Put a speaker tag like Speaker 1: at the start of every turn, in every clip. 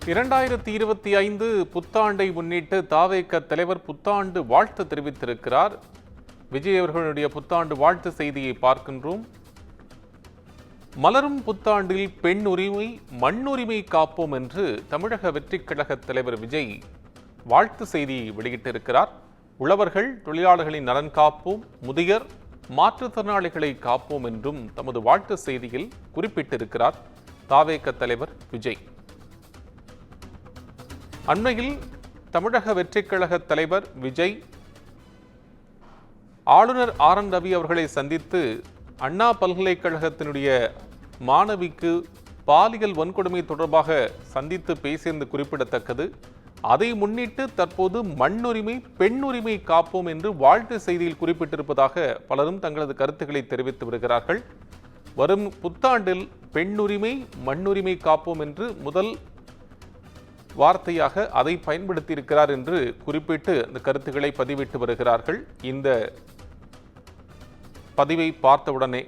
Speaker 1: 2025 புத்தாண்டை முன்னிட்டு தாவேக தலைவர் புத்தாண்டு வாழ்த்து தெரிவித்திருக்கிறார். விஜய் அவர்களுடைய புத்தாண்டு வாழ்த்து செய்தியை பார்க்கின்றோம். மலரும் புத்தாண்டில் பெண் உரிமை மண்ணுரிமை காப்போம் என்று தமிழக வெற்றிக் கழக தலைவர் விஜய் வாழ்த்து செய்தியை வெளியிட்டிருக்கிறார். உழவர்கள் தொழிலாளர்களின் நலன் காப்போம், முதியர் மாற்றுத்திறனாளிகளை காப்போம் என்றும் தமது வாழ்த்து செய்தியில் குறிப்பிட்டிருக்கிறார் தாவேக தலைவர் விஜய். அண்மையில் தமிழக வெற்றிக் கழக தலைவர் விஜய் ஆளுநர் ஆர் என் ரவி அவர்களை சந்தித்து அண்ணா பல்கலைக்கழகத்தினுடைய மாணவிக்கு பாலியல் வன்கொடுமை தொடர்பாக சந்தித்து பேசியது குறிப்பிடத்தக்கது. அதை முன்னிட்டு தற்போது மண்ணுரிமை பெண்ணுரிமை காப்போம் என்று வாழ்த்து செய்தியில் குறிப்பிட்டிருப்பதாக பலரும் தங்களது கருத்துக்களை தெரிவித்து வருகிறார்கள். வரும் புத்தாண்டில் பெண்ணுரிமை மண்ணுரிமை காப்போம் என்று முதல் வார்த்தையாக அதை பயன்படுத்தியிருக்கிறார் என்று குறிப்பிட்டு அந்த கருத்துக்களை பதிவிட்டு வருகிறார்கள். இந்த பதிவை பார்த்தவுடனே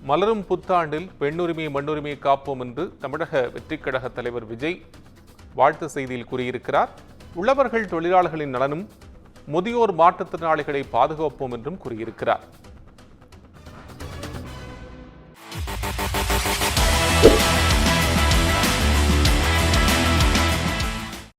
Speaker 1: மலரும் புத்தாண்டில் பெண்ணுரிமை மண்ணுரிமை காப்போம் என்று தமிழக வெற்றிக் கழக தலைவர் விஜய் வாழ்த்து செய்தியில் கூறியிருக்கிறார். உழவர்கள் தொழிலாளர்களின் நலனும் முதியோர் மாற்றுத்திறனாளிகளை பாதுகாப்போம் என்றும் கூறியிருக்கிறார்.